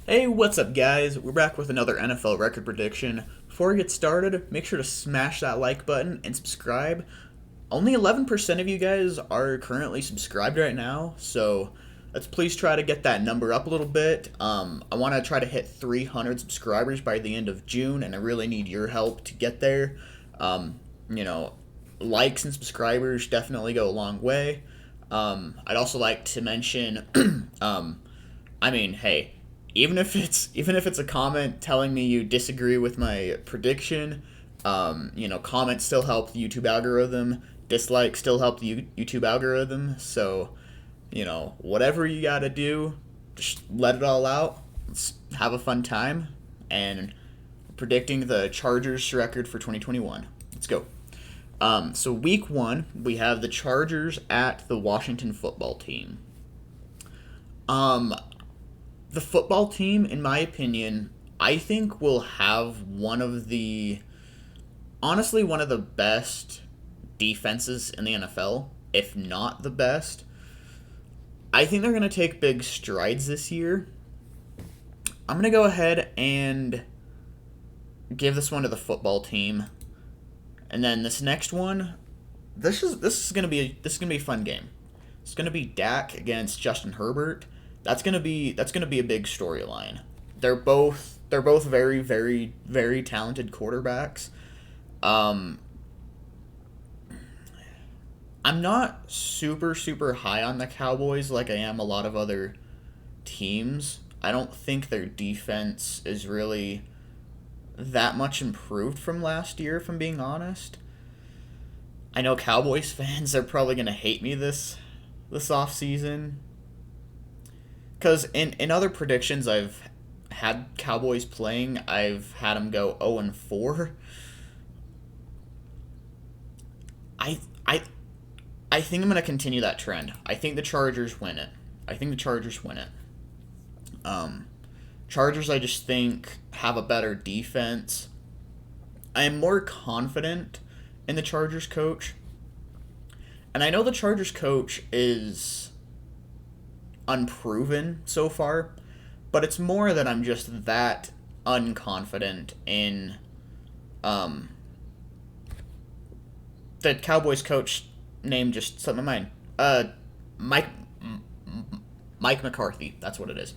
Hey, what's up, guys? We're back with another NFL record prediction. Before we get started, make sure to smash that like button and subscribe. Only 11% of you guys are currently subscribed right now, so let's please try to get that number up a little bit. I want to try to hit 300 subscribers by the end of June, and I really need your help to get there. Um, you know, Likes and subscribers definitely go a long way. I'd also like to mention, um, hey, even if it's a comment telling me you disagree with my prediction, comments still help the YouTube algorithm. Dislikes still help the YouTube algorithm. So, whatever you gotta do, just let it all out. Let's have a fun time and predicting the Chargers record for 2021. Let's go. So week one, we have the Chargers at the Washington football team. Um, the football team, in my opinion, I think will have one of the best defenses in the NFL, if not the best. I think they're going to take big strides this year. I'm going to go ahead and give this one to the football team. And then this next one, this is going to be a fun game. It's going to be Dak against Justin Herbert. That's gonna be a big storyline. They're both very very very talented quarterbacks. Um, I'm not super high on the Cowboys like I am a lot of other teams. I don't think their defense is really that much improved from last year, if I'm being honest. I know Cowboys fans are probably gonna hate me this off season because in other predictions I've had Cowboys playing, I've had them go 0-4. I I I think I'm gonna continue that trend. I think the Chargers win it. I think the Chargers win it. Um, Chargers, I just think have a better defense. I am more confident in the Chargers coach, and I know the Chargers coach is unproven so far, but it's more that I'm just that unconfident in um, the Cowboys coach name just slipped my mind. Mike Mike McCarthy. That's what it is.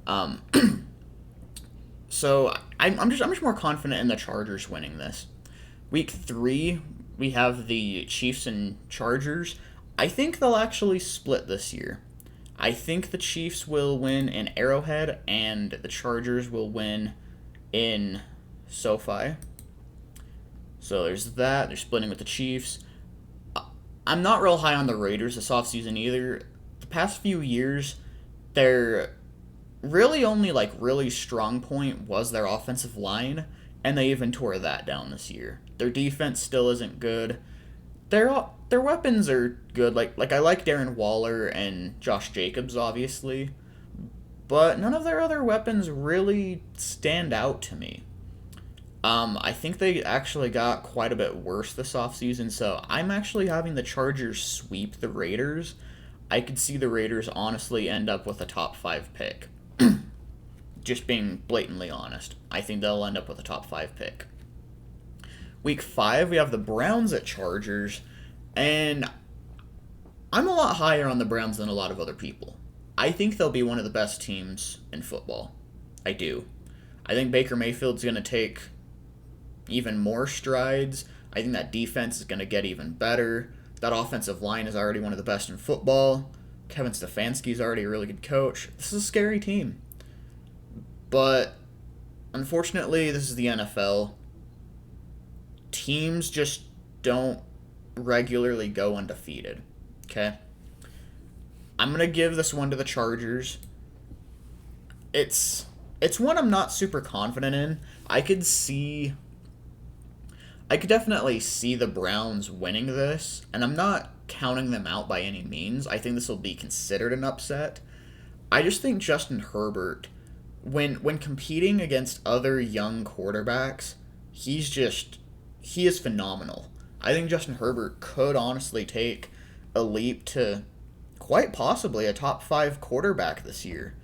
Um, so I'm just more confident in the Chargers winning this. Week three, we have the Chiefs and Chargers. I think they'll actually split this year. I think the Chiefs will win in Arrowhead and the Chargers will win in SoFi. So there's that. They're splitting with the Chiefs. I'm not real high on the Raiders this offseason either. The past few years, their really only really strong point was their offensive line, and they even tore that down this year. Their defense still isn't good. Their weapons are good. I like Darren Waller and Josh Jacobs obviously, but none of their other weapons really stand out to me. I think they actually got quite a bit worse this offseason, so I'm actually having the Chargers sweep the Raiders. I could see the Raiders honestly end up with a top five pick. Just being blatantly honest. I think they'll end up with a top five pick. Week five, we have the Browns at Chargers, and I'm a lot higher on the Browns than a lot of other people. I think they'll be one of the best teams in football. I do. I think Baker Mayfield's going to take even more strides. I think that defense is going to get even better. That offensive line is already one of the best in football. Kevin Stefanski is already a really good coach. This is a scary team. But unfortunately, this is the NFL. Teams just don't regularly go undefeated. Okay? I'm going to give this one to the Chargers. It's one I'm not super confident in. I could definitely see the Browns winning this, and I'm not counting them out by any means. I think this will be considered an upset. I just think Justin Herbert, when competing against other young quarterbacks, he is phenomenal. I think Justin Herbert could honestly take a leap to quite possibly a top five quarterback this year.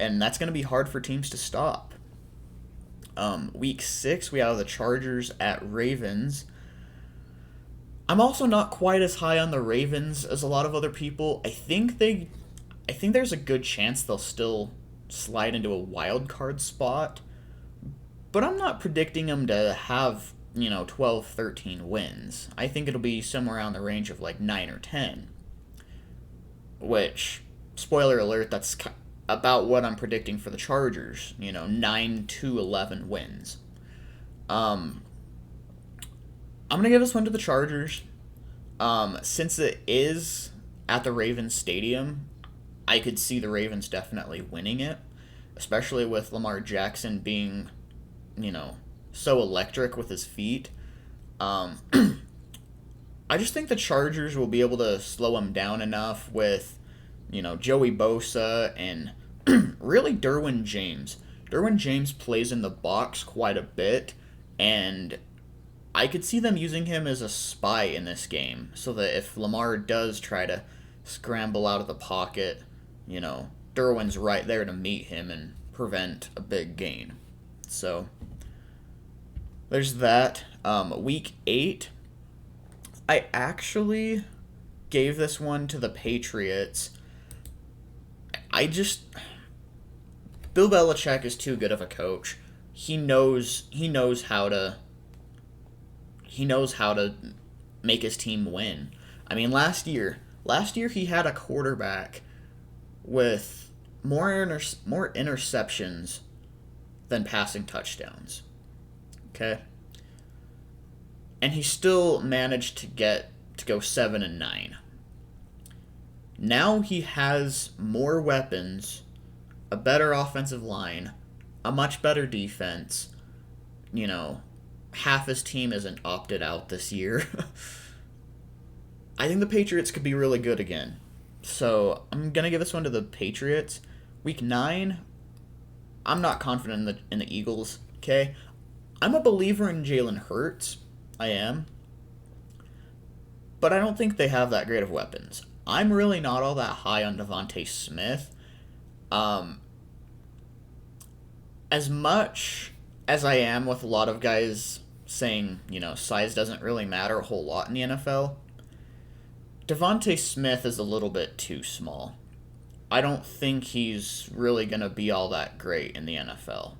and that's going to be hard for teams to stop. Week 6, we have the Chargers at Ravens. I'm also not quite as high on the Ravens as a lot of other people. I think there's a good chance they'll still slide into a wild card spot, but I'm not predicting them to have, 12, 13 wins. I think it'll be somewhere around the range of like 9 or 10, which, spoiler alert, that's about what I'm predicting for the Chargers, 9 to 11 wins. I'm going to give this one to the Chargers. Since it is at the Ravens Stadium, I could see the Ravens definitely winning it, especially with Lamar Jackson being, so electric with his feet. I just think the Chargers will be able to slow him down enough with, Joey Bosa and really Derwin James. Derwin James plays in the box quite a bit, and I could see them using him as a spy in this game, so that if Lamar does try to scramble out of the pocket, Derwin's right there to meet him and prevent a big gain. So, there's that. Week 8, I actually gave this one to the Patriots. Bill Belichick is too good of a coach. He knows how to make his team win. I mean, last year he had a quarterback with more interceptions than passing touchdowns. Okay? And he still managed to go 7-9. Now he has more weapons, a better offensive line, a much better defense. Half his team isn't opted out this year. I think the Patriots could be really good again. So I'm going to give this one to the Patriots. Week 9, I'm not confident in the Eagles, okay? I'm a believer in Jalen Hurts. I am. But I don't think they have that great of weapons. I'm really not all that high on Devontae Smith. As much as I am with a lot of guys saying, size doesn't really matter a whole lot in the NFL, Devontae Smith is a little bit too small. I don't think he's really going to be all that great in the NFL.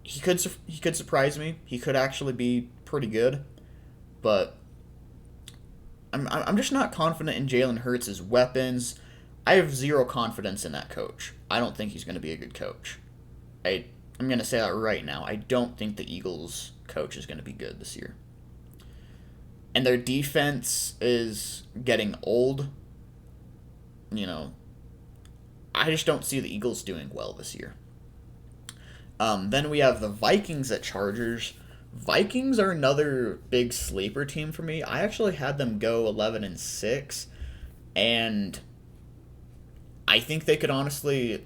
He could surprise me. He could actually be pretty good, but I'm just not confident in Jalen Hurts' weapons. I have zero confidence in that coach. I don't think he's going to be a good coach. I'm going to say that right now. I don't think the Eagles coach is going to be good this year. And their defense is getting old. I just don't see the Eagles doing well this year. Then we have the Vikings at Chargers. Vikings are another big sleeper team for me. I actually had them go 11-6, and I think they could honestly,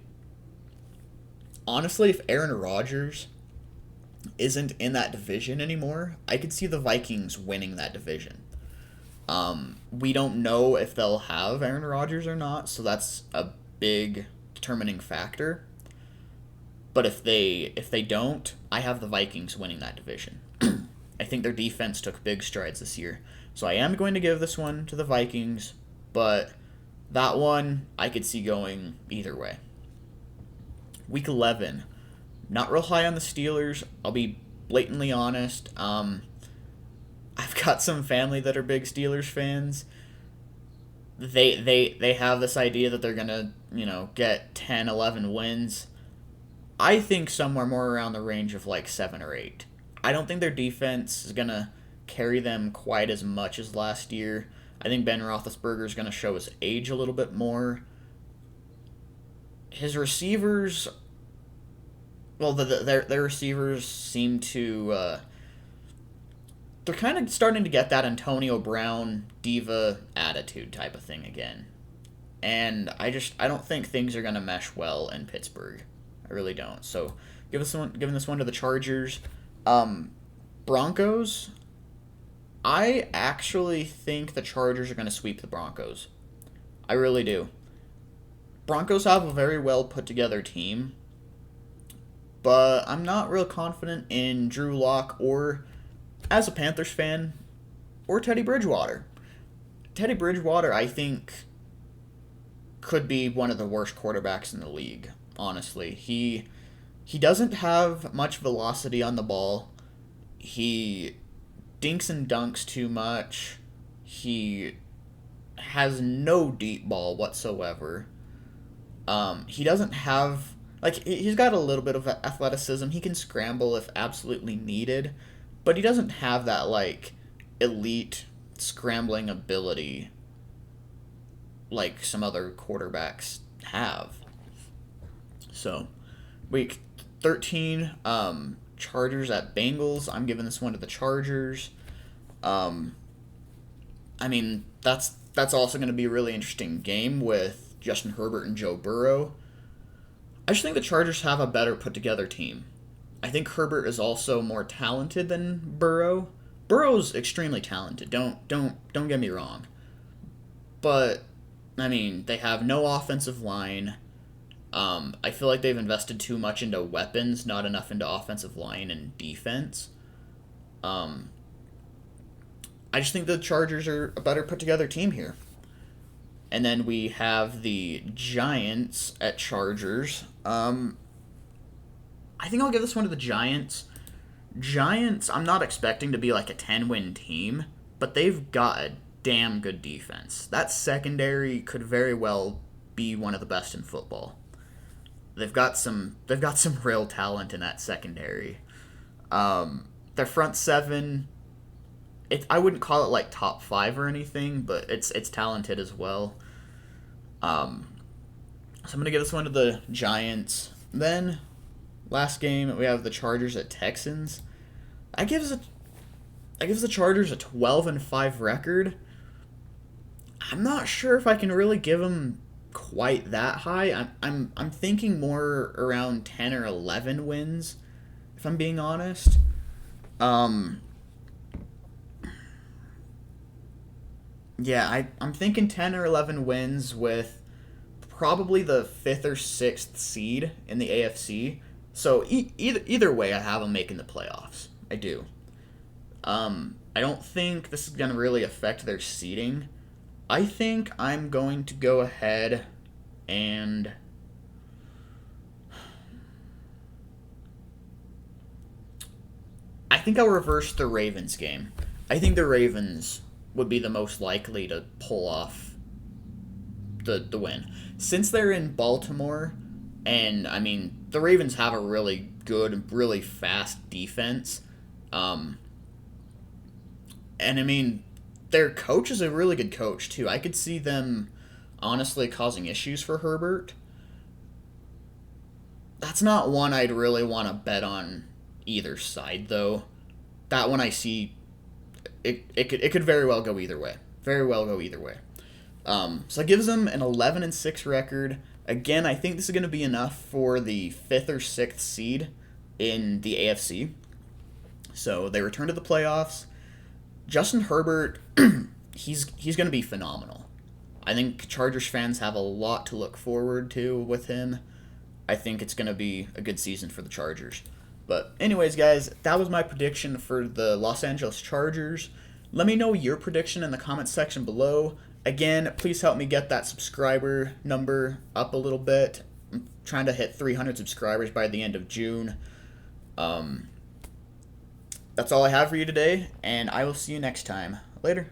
if Aaron Rodgers isn't in that division anymore, I could see the Vikings winning that division. We don't know if they'll have Aaron Rodgers or not, so that's a big determining factor. But if they don't, I have the Vikings winning that division. I think their defense took big strides this year. So I am going to give this one to the Vikings, but that one I could see going either way. Week 11. Not real high on the Steelers. I'll be blatantly honest. I've got some family that are big Steelers fans. They have this idea that they're going to, get 10, 11 wins. I think somewhere more around the range of like 7 or 8. I don't think their defense is going to carry them quite as much as last year. I think Ben Roethlisberger is going to show his age a little bit more. His receivers, well, their receivers seem to, they're kind of starting to get that Antonio Brown diva attitude type of thing again. And I don't think things are going to mesh well in Pittsburgh. I really don't. So, giving this one to the Chargers. Broncos. I actually think the Chargers are going to sweep the Broncos. I really do. Broncos have a very well put together team, but I'm not real confident in Drew Lock or, as a Panthers fan, or Teddy Bridgewater. Teddy Bridgewater, I think, could be one of the worst quarterbacks in the league. Honestly, he doesn't have much velocity on the ball. He dinks and dunks too much. He has no deep ball whatsoever. He doesn't have he's got a little bit of athleticism. He can scramble if absolutely needed, but he doesn't have that elite scrambling ability like some other quarterbacks have. So, week 13, Chargers at Bengals. I'm giving this one to the Chargers. I mean, that's also going to be a really interesting game with Justin Herbert and Joe Burrow. I just think the Chargers have a better put together team. I think Herbert is also more talented than Burrow. Burrow's extremely talented. Don't get me wrong. But I mean, they have no offensive line. I feel like they've invested too much into weapons, not enough into offensive line and defense. I just think the Chargers are a better put together team here. And then we have the Giants at Chargers. I think I'll give this one to the Giants. Giants, I'm not expecting to be like a 10-win team, but they've got a damn good defense. That secondary could very well be one of the best in football. They've got some real talent in that secondary. Their front seven, I wouldn't call it like top 5 or anything, but it's talented as well. So I'm gonna give this one to the Giants. Then last game we have the Chargers at Texans. I gives the Chargers a 12-5 record. I'm not sure if I can really give them quite that high. I'm thinking more around 10 or 11 wins, if I'm being honest. Yeah, I'm thinking 10 or 11 wins with probably the 5th or 6th seed in the AFC. So either way, I have them making the playoffs. I do. I don't think this is going to really affect their seeding. I think I'm going to go ahead and I think I'll reverse the Ravens game. I think the Ravens would be the most likely to pull off the win. Since they're in Baltimore, and I mean, the Ravens have a really good, really fast defense. And I mean, their coach is a really good coach, too. I could see them honestly causing issues for Herbert. That's not one I'd really want to bet on either side, though. That one I see, it could very well go either way. Very well go either way. So it gives them an 11-6 record. Again, I think this is going to be enough for the 5th or 6th seed in the AFC. So they return to the playoffs. Justin Herbert, he's going to be phenomenal. I think Chargers fans have a lot to look forward to with him. I think it's going to be a good season for the Chargers. But anyways, guys, that was my prediction for the Los Angeles Chargers. Let me know your prediction in the comments section below. Again, please help me get that subscriber number up a little bit. I'm trying to hit 300 subscribers by the end of June. That's all I have for you today, and I will see you next time. Later.